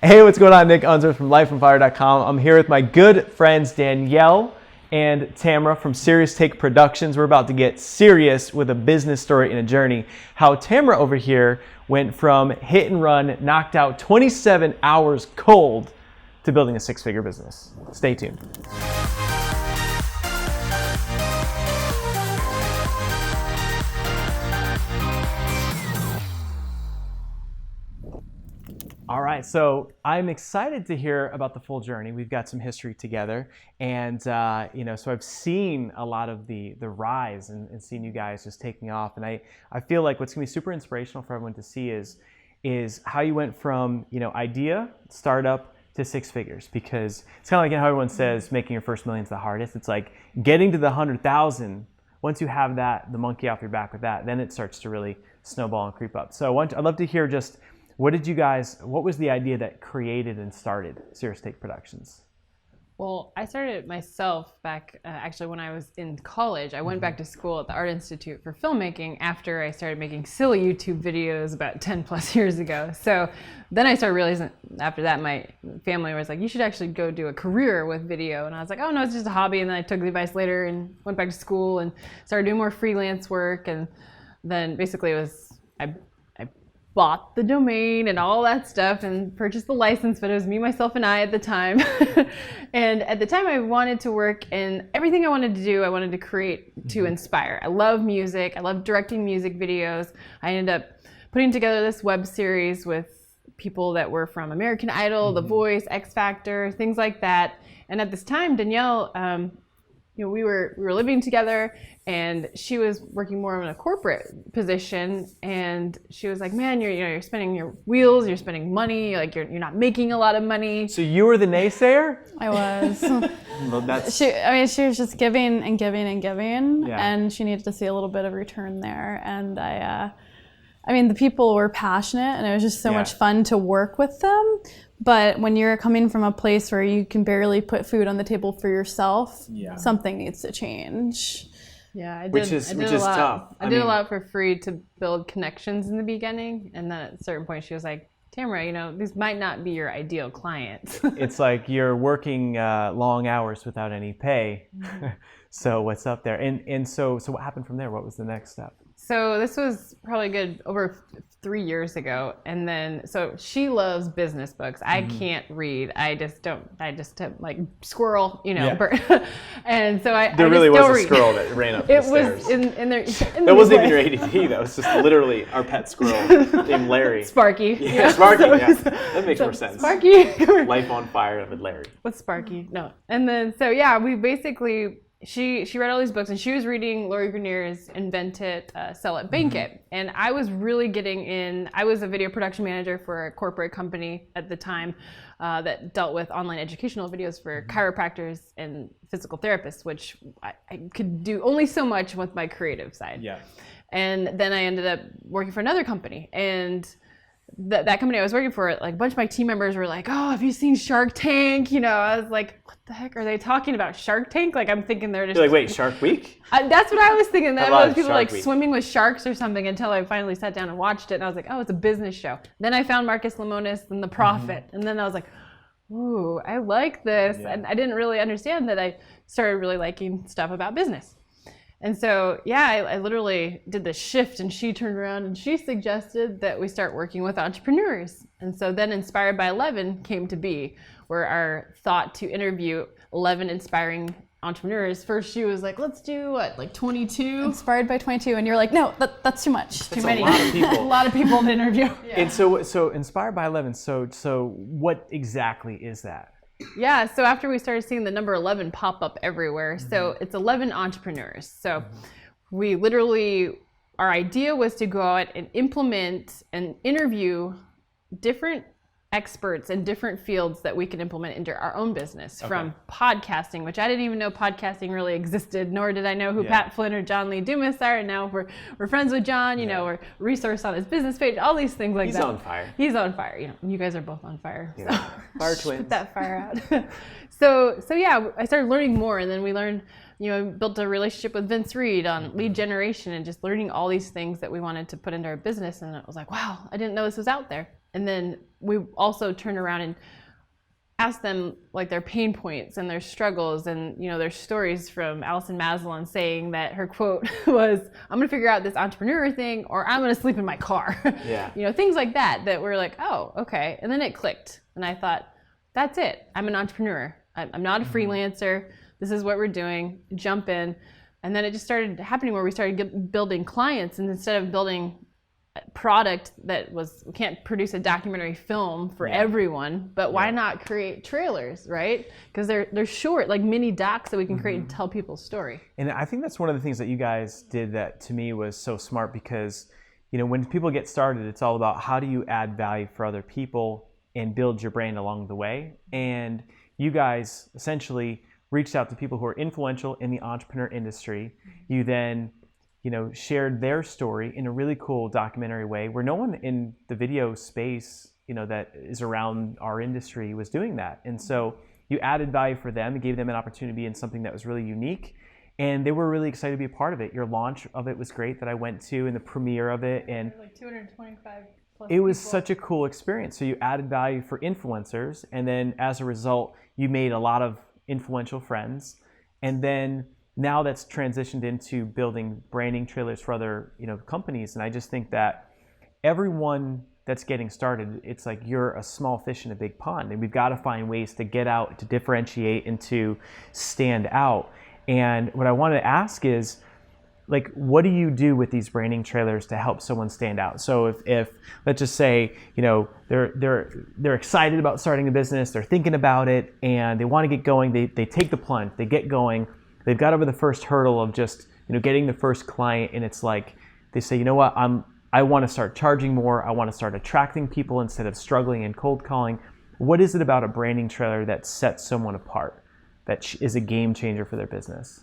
Hey, what's going on? Nick Unser from lifeonfire.com. I'm here with my good friends Danielle and Tamara from Serious Take Productions. We're about to get serious with a business story and a journey. How Tamara over here went from hit and run, knocked out 27 hours cold, to building a six-figure business. Stay tuned. All right, so I'm excited to hear about the full journey. We've got some history together, and so I've seen a lot of the rise and seen you guys just taking off. And I feel like what's gonna be super inspirational for everyone to see is how you went from idea, startup to six figures. Because it's kind of like how everyone says making your first million's the hardest. It's like getting to the 100,000. Once you have that, the monkey off your back with that, then it starts to really snowball and creep up. So I'd love to hear just. What was the idea that created and started Serious Take Productions? Well, I started it myself back actually when I was in college. I went back to school at the Art Institute for filmmaking after I started making silly YouTube videos about 10 plus years ago. So then I started realizing after that my family was like, you should actually go do a career with video. And I was like, oh no, it's just a hobby. And then I took the advice later and went back to school and started doing more freelance work. And then basically it was, I bought the domain and all that stuff and purchased the license, but it was me, myself, and I at the time. And at the time I wanted to work in everything I wanted to do, I wanted to create to inspire. I love music. I love directing music videos. I ended up putting together this web series with people that were from American Idol, The Voice, X Factor, things like that. And at this time, Danielle, we were living together, and she was working more in a corporate position, and she was like, "Man, you're spending your wheels, you're spending money, like you're not making a lot of money." So you were the naysayer? I was. Well, she was just giving and giving and giving, yeah. And she needed to see a little bit of return there. And the people were passionate, and it was just so much fun to work with them. But when you're coming from a place where you can barely put food on the table for yourself, something needs to change. Yeah, I did. Which is tough. I did a lot for free to build connections in the beginning, and then at a certain point she was like, Tamara, these might not be your ideal clients. It's like you're working long hours without any pay. So what's up there? And so what happened from there? What was the next step? So this was probably good over 3 years ago. And then, so she loves business books. I can't read. I just have like squirrel, And so There really was a squirrel that ran up the stairs. Was in there. That wasn't even your ADD. That was just literally our pet squirrel named Larry. Sparky. Yeah, Sparky. That makes more sense. Sparky. Life on Fire with Larry. What's Sparky? No. And then, so we basically, she read all these books, and she was reading Lori Grenier's Invent It, Sell It, Bank It. And I was really getting in. I was a video production manager for a corporate company at the time that dealt with online educational videos for chiropractors and physical therapists, which I could do only so much with my creative side. Yeah. And then I ended up working for another company, and that company I was working for, like a bunch of my team members were like, "Oh, have you seen Shark Tank?" I was like, "What the heck are they talking about? Shark Tank?" Like I'm thinking they're just. You're like, wait, Shark Week? That's what I was thinking. That was people Shark like Week. Swimming with sharks or something, until I finally sat down and watched it, and I was like, "Oh, it's a business show." Then I found Marcus Lemonis and The Prophet, and then I was like, "Ooh, I like this," and I didn't really understand that. I started really liking stuff about business. And so, I literally did the shift, and she turned around and she suggested that we start working with entrepreneurs. And so then Inspired by 11 came to be, where our thought to interview 11 inspiring entrepreneurs. First she was like, let's do 22? Inspired by 22, and you're like, no, that's too much. That's too many. A lot of people. A lot of people to interview. Yeah. And so Inspired by 11, so what exactly is that? Yeah, so after we started seeing the number 11 pop up everywhere, so it's 11 entrepreneurs. So we literally, our idea was to go out and implement and interview different experts in different fields that we can implement into our own business, from podcasting, which I didn't even know podcasting really existed, nor did I know who Pat Flynn or John Lee Dumas are. And now we're friends with John, we're resourced on his business page, all these things like that. He's on fire. He's on fire. You guys are both on fire. Yeah. So. Fire twins. Put that fire out. So I started learning more, and then we learned, built a relationship with Vince Reed on lead generation, and just learning all these things that we wanted to put into our business. And it was like, wow, I didn't know this was out there. And then we also turn around and ask them like their pain points and their struggles and, you know, their stories, from Alison Maslin saying that her quote was, I'm gonna figure out this entrepreneur thing, or I'm gonna sleep in my car. Yeah. You know, things like that we're like, oh, okay. And then it clicked. And I thought, that's it. I'm an entrepreneur. I'm not a freelancer. This is what we're doing. Jump in. And then it just started happening where we started building clients, and instead of building product that we can't produce a documentary film for everyone, but why not create trailers, right? Because they're short, like mini docs that we can create and tell people's story. And I think that's one of the things that you guys did that to me was so smart, because, you know, when people get started, it's all about how do you add value for other people and build your brand along the way. And you guys essentially reached out to people who are influential in the entrepreneur industry. You then, you know, shared their story in a really cool documentary way where no one in the video space, you know, that is around our industry was doing that. And so you added value for them and gave them an opportunity to be in something that was really unique. And they were really excited to be a part of it. Your launch of it was great that I went to, and the premiere of it. And like 225 plus it was people. such a cool experience. So you added value for influencers. And then as a result, you made a lot of influential friends. And then now that's transitioned into building branding trailers for other, you know, companies. And I just think that everyone that's getting started, it's like you're a small fish in a big pond, and we've got to find ways to get out, to differentiate, and to stand out. And what I wanted to ask is, like, what do you do with these branding trailers to help someone stand out? So if let's just say, you know, they're excited about starting a business, they're thinking about it, and they want to get going, they take the plunge, they get going. They've got over the first hurdle of just, you know, getting the first client, and it's like they say, you know what, I want to start charging more. I want to start attracting people instead of struggling and cold calling. What is it about a branding trailer that sets someone apart, that is a game changer for their business?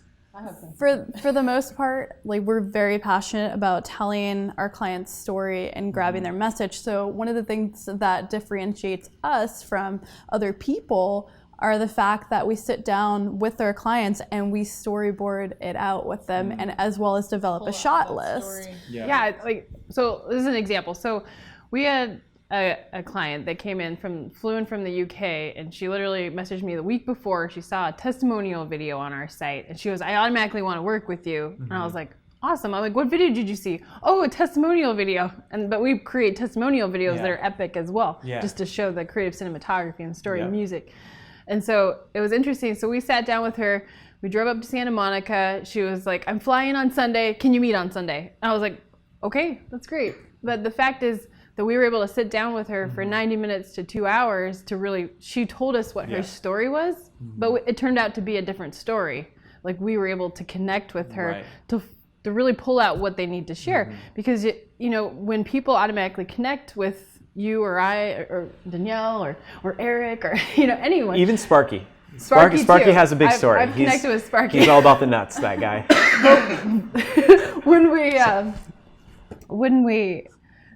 For the most part, like, we're very passionate about telling our clients' story and grabbing their message. So one of the things that differentiates us from other people are the fact that we sit down with our clients and we storyboard it out with them, and as well as develop a shot list. Yeah, like, so this is an example. So we had a client that flew in from the UK, and she literally messaged me the week before. She saw a testimonial video on our site, and she goes, I automatically want to work with you. And I was like, awesome. I'm like, what video did you see? Oh, a testimonial video. But we create testimonial videos that are epic as well, just to show the creative cinematography and story and music. And so it was interesting. So we sat down with her. We drove up to Santa Monica. She was like, I'm flying on Sunday. Can you meet on Sunday? And I was like, okay, that's great. But the fact is that we were able to sit down with her for 90 minutes to 2 hours to really, she told us what her story was, but it turned out to be a different story. Like, we were able to connect with her to really pull out what they need to share. Because, you know, when people automatically connect with you or I or Danielle or Eric or, you know, anyone. Even Sparky. Sparky has a big story. I've connected with Sparky. He's all about the nuts, that guy. When we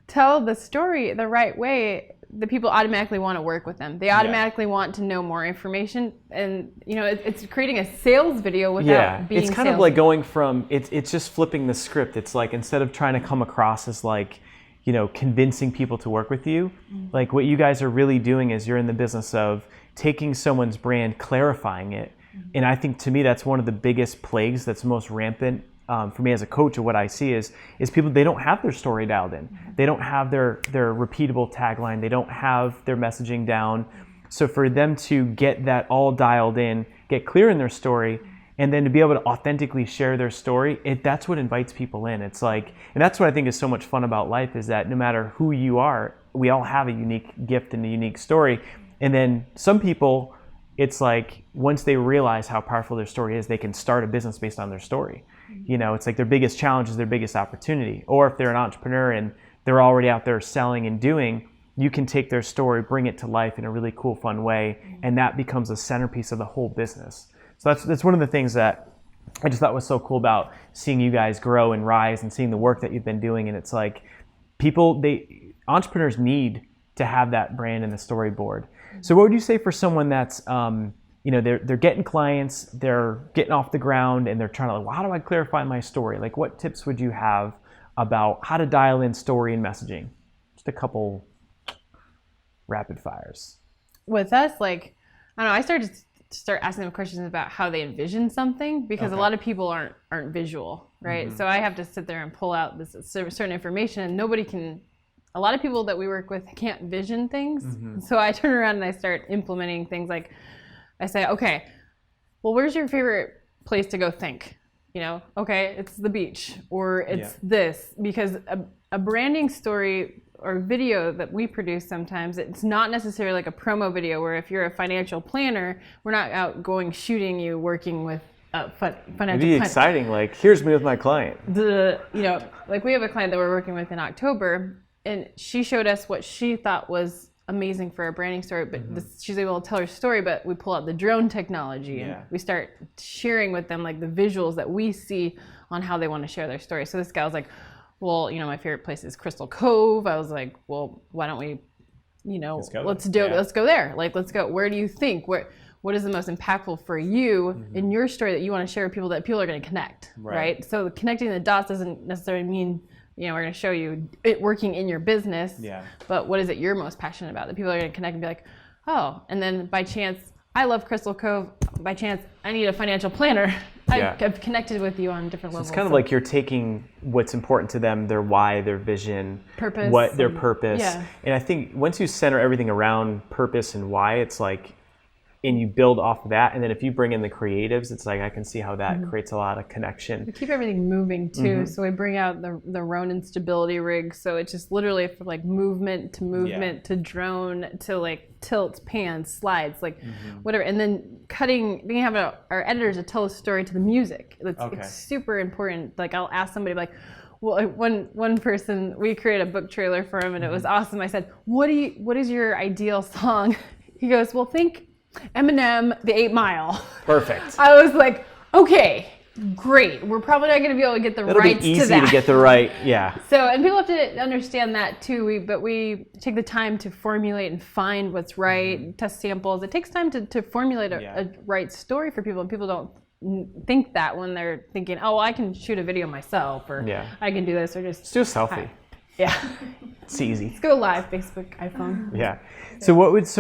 tell the story the right way, the people automatically want to work with them. They automatically want to know more information, and, you know, it's creating a sales video without being. It's kind of like going from it's just flipping the script. It's like, instead of trying to come across as like, you know, convincing people to work with you, like, what you guys are really doing is you're in the business of taking someone's brand, clarifying it. And I think, to me, that's one of the biggest plagues that's most rampant for me as a coach. Of what I see is people, they don't have their story dialed in. They don't have their repeatable tagline. They don't have their messaging down. So for them to get that all dialed in, get clear in their story, and then to be able to authentically share their story, that's what invites people in. It's like, and that's what I think is so much fun about life, is that no matter who you are, we all have a unique gift and a unique story. And then some people, it's like, once they realize how powerful their story is, they can start a business based on their story. You know, it's like their biggest challenge is their biggest opportunity. Or if they're an entrepreneur and they're already out there selling and doing, you can take their story, bring it to life in a really cool, fun way, and that becomes a centerpiece of the whole business. So that's one of the things that I just thought was so cool about seeing you guys grow and rise, and seeing the work that you've been doing. And it's like, entrepreneurs need to have that brand and the storyboard. So what would you say for someone that's, you know, they're getting clients, they're getting off the ground, and they're trying to, like, well, how do I clarify my story? Like, what tips would you have about how to dial in story and messaging? Just a couple. rapid fires? With us, like, I don't know, I started to start asking them questions about how they envision something, because a lot of people aren't visual, right? So I have to sit there and pull out this certain information, and a lot of people that we work with can't vision things. So I turn around and I start implementing things. Like, I say, okay, well, where's your favorite place to go think? You know, okay, it's the beach, or it's this, because a branding story or video that we produce sometimes, it's not necessarily like a promo video where if you're a financial planner, we're not out going shooting you working with financial It'd be exciting, like, here's me with my client. Like, we have a client that we're working with in October, and she showed us what she thought was amazing for a branding story, but she's able to tell her story, but we pull out the drone technology and we start sharing with them like the visuals that we see on how they want to share their story. So this guy was like, well, my favorite place is Crystal Cove. I was like, well, why don't we, let's go there. Like, let's go. Where do you think? What is the most impactful for you in your story that you want to share with people that people are going to connect, right? So connecting the dots doesn't necessarily mean, we're going to show you it working in your business, but what is it you're most passionate about that people are going to connect and be like, oh, and then by chance, I love Crystal Cove. By chance, I need a financial planner. I've connected with you on different levels. It's kind of like you're taking what's important to them, their why, their vision, purpose, their purpose. And I think once you center everything around purpose and why, it's like, and you build off of that, and then if you bring in the creatives, it's like I can see how that creates a lot of connection. We keep everything moving too, so we bring out the Ronin stability rig, so it's just literally from like movement to drone to like tilts, pans, slides, like whatever, and then being have our editors to tell a story to the music. It's super important. Like, I'll ask somebody like, well, one person, we created a book trailer for him, and it was awesome. I said, what is your ideal song? He goes, well, think Eminem, the 8 Mile. Perfect. I was like, okay, great. We're probably not going to be able to get the rights to that. It'll be easy to get the right, So, and people have to understand that too. But we take the time to formulate and find what's right, test samples. It takes time to formulate a right story for people, and people don't think that when they're thinking, oh, well, I can shoot a video myself, or I can do this, or just do a selfie. It's easy. Let's go live, Facebook, iPhone. So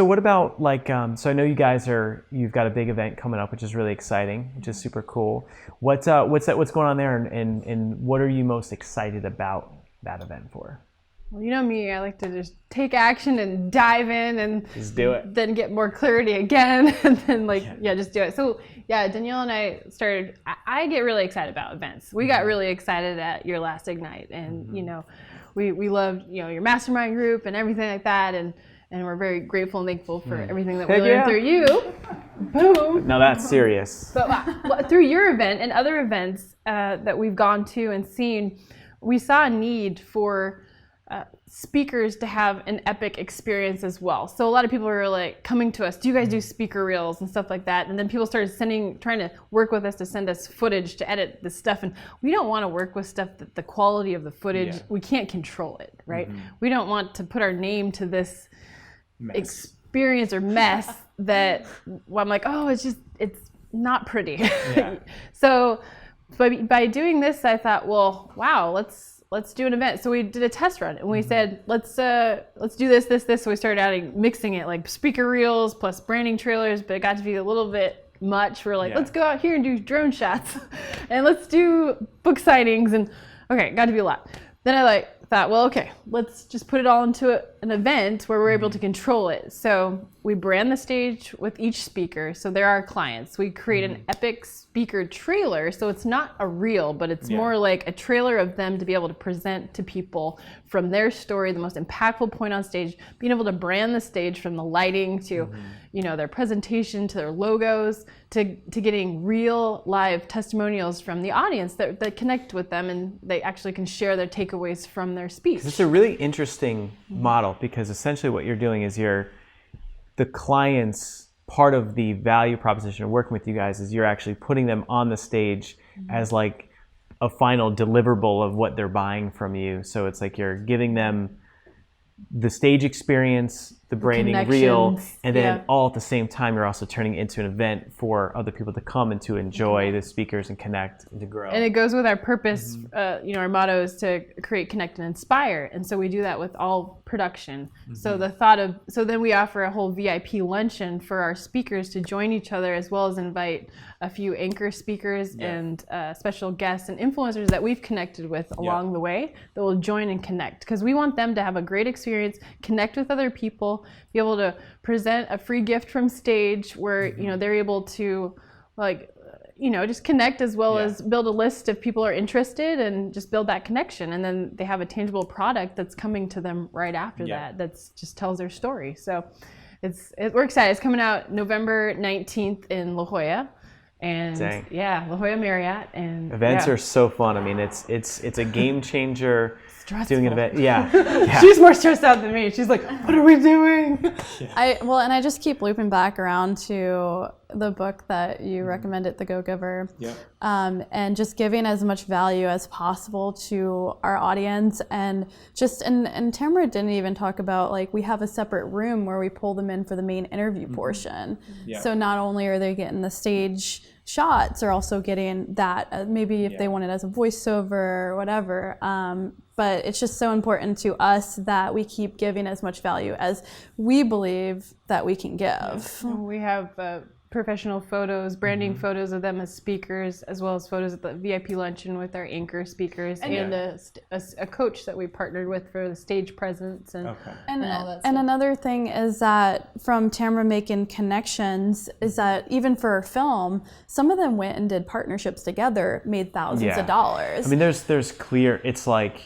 what about like, so I know you guys you've got a big event coming up, which is really exciting, which is super cool. What's going on there, and what are you most excited about that event for? Well, you know me, I like to just take action and dive in and just do it. Then get more clarity again, and then just do it. So Danielle and I started, I get really excited about events. We got really excited at your last Ignite, and we loved your mastermind group and everything like that, and we're very grateful and thankful for everything that we learned through you. Boom. Now that's serious. But through your event and other events that we've gone to and seen, we saw a need for speakers to have an epic experience as well. So a lot of people were like coming to us, do you guys do speaker reels and stuff like that? And then people started trying to work with us to send us footage to edit this stuff. And we don't want to work with stuff that the quality of the footage, we can't control it, right? We don't want to put our name to this experience or mess that I'm like, oh, it's not pretty. So by doing this, I thought, well, wow, let's do an event. So we did a test run, and we said, let's do this. So we started mixing it, like speaker reels plus branding trailers, but it got to be a little bit much. We're like, let's go out here and do drone shots, and let's do book signings, and okay, got to be a lot. Then I thought, well, okay, let's just put it all into an event where we're able to control it. So we brand the stage with each speaker. So they're our clients. We create an epic speaker trailer. So it's not a reel, but it's more like a trailer of them to be able to present to people from their story, the most impactful point on stage, being able to brand the stage from the lighting to, their presentation, to their logos, to getting real live testimonials from the audience that connect with them, and they actually can share their takeaways from their speech. It's a really interesting model, because essentially what you're doing is the clients, part of the value proposition of working with you guys is you're actually putting them on the stage as like a final deliverable of what they're buying from you. So it's like you're giving them the stage experience the branding reel, connections, and then yeah. all at the same time, you're also turning it into an event for other people to come and to enjoy the speakers and connect and to grow. And it goes with our purpose. Our motto is to create, connect, and inspire. And so we do that with all production. So the thought of, so then we offer a whole VIP luncheon for our speakers to join each other, as well as invite a few anchor speakers and special guests and influencers that we've connected with along the way that will join and connect. Because we want them to have a great experience, connect with other people, be able to present a free gift from stage where, they're able to just connect, as well as build a list if people are interested, and just build that connection. And then they have a tangible product that's coming to them right after that just tells their story. So we're excited. It's coming out November 19th in La Jolla. And La Jolla Marriott. And events are so fun. I mean, it's a game changer. Stressful. Doing an event. Yeah. She's more stressed out than me. She's like, what are we doing? I just keep looping back around to the book that you recommended, The Go-Giver. And just giving as much value as possible to our audience, and Tamara didn't even talk about, like, we have a separate room where we pull them in for the main interview portion. So not only are they getting the stage shots, they're also getting that maybe if they want it as a voiceover or whatever. But it's just so important to us that we keep giving as much value as we believe that we can give. We have professional photos, branding photos of them as speakers, as well as photos at the VIP luncheon with our anchor speakers, and a coach that we partnered with for the stage presence and all that stuff. And another thing is that from Tamara making connections is that even for our film, some of them went and did partnerships together, made thousands of dollars. I mean, there's clear, it's like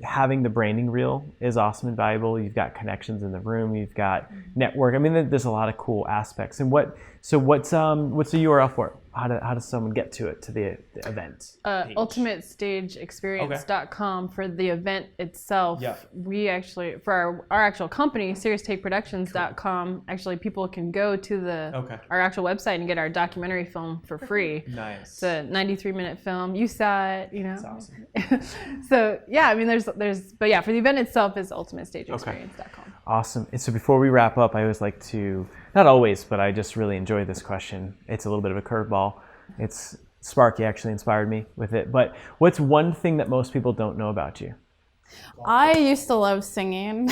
having the branding reel is awesome and valuable. You've got connections in the room, you've got network. I mean, there's a lot of cool aspects. And what's the URL for it? How does someone get to it, to the event? UltimateStageExperience.com for the event itself. We actually, for our actual company, SeriousTakeProductions.com, actually people can go to our actual website and get our documentary film for free. Nice. It's a 93-minute film. You saw it, That's awesome. So I mean, there's but for the event itself is UltimateStageExperience.com. Awesome. And so before we wrap up, I always like to, not always, but I just really enjoy this question. It's a little bit of a curveball. Sparky actually inspired me with it. But what's one thing that most people don't know about you? I used to love singing.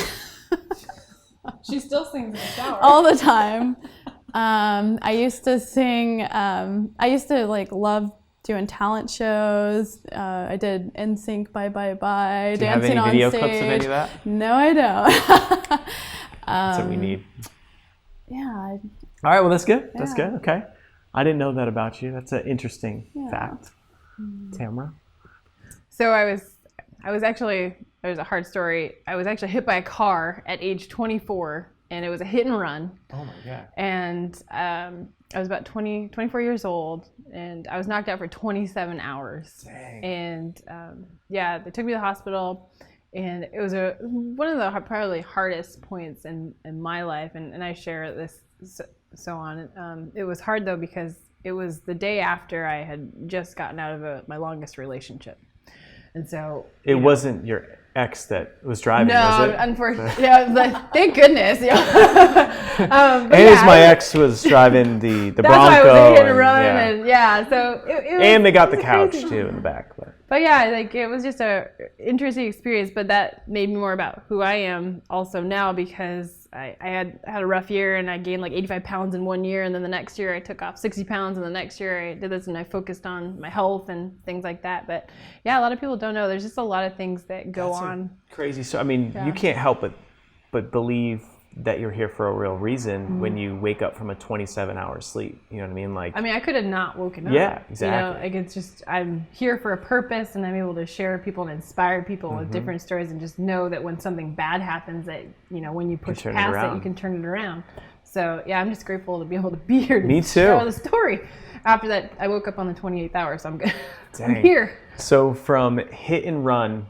She still sings in the shower. All the time. I used to sing. I used to love doing talent shows. I did NSYNC, Bye Bye Bye, dancing on stage. Do you have any video clips of any of that? No, I don't. That's what we need. Yeah. All right, well, that's good. That's good. Okay. I didn't know that about you. That's an interesting fact. Tamara? So there's a hard story. I was actually hit by a car at age 24, and it was a hit and run. Oh my God. And I was about 24 years old, and I was knocked out for 27 hours. Dang. And they took me to the hospital, and it was one of the probably hardest points in my life, and I share this so on. It was hard though, because it was the day after I had just gotten out of my longest relationship. And so it wasn't your ex that was driving, was it? No, unfortunately. Thank goodness. My ex was driving the Bronco. That's why I was a hit and run, so it was, and they got the couch too in the back. But it was just a interesting experience. But that made me more about who I am also now, because I had a rough year, and I gained 85 pounds in 1 year, and then the next year I took off 60 pounds, and the next year I did this, and I focused on my health and things like that. But a lot of people don't know. There's just a lot of things that go on. Crazy. So I mean, you can't help but believe that you're here for a real reason when you wake up from a 27-hour sleep. You know what I mean? I could have not woken up. Yeah, exactly. It's just, I'm here for a purpose, and I'm able to share people and inspire people with different stories, and just know that when something bad happens, that when you push past it, you can turn it around. So I'm just grateful to be able to be here to share the story. After that, I woke up on the 28th hour, so I'm good. I'm here. So from hit and run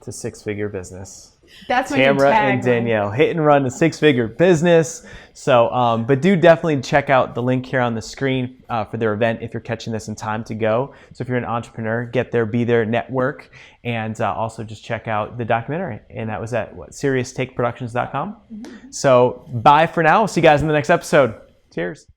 to six-figure business. That's my new Tamara and tagline. Danielle, hit and run a 6-figure business. So, but do definitely check out the link here on the screen for their event if you're catching this in time to go. So if you're an entrepreneur, get there, be there, network, and also just check out the documentary. And that was at SeriousTakeProductions.com. So bye for now. We'll see you guys in the next episode. Cheers.